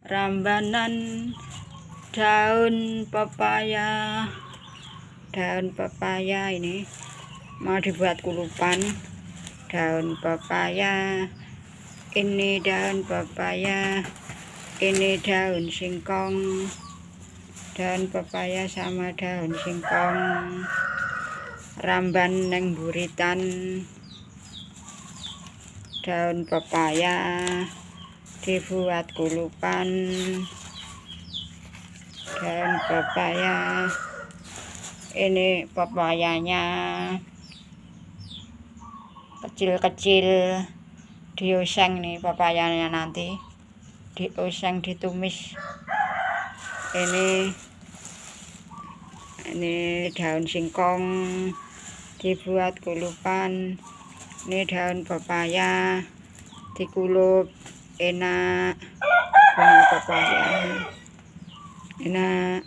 Rambanan daun pepaya. Daun pepaya ini mau dibuat kulupan. Daun pepaya, ini daun pepaya, ini daun singkong. Daun pepaya sama daun singkong, ramban neng buritan. Daun pepaya dibuat kulupan. Daun pepaya, ini pepayanya kecil-kecil, dioseng nih pepayanya, nanti dioseng, ditumis. Ini daun singkong dibuat kulupan. Ini daun pepaya dikulup, enak. Bunga pepaya enak.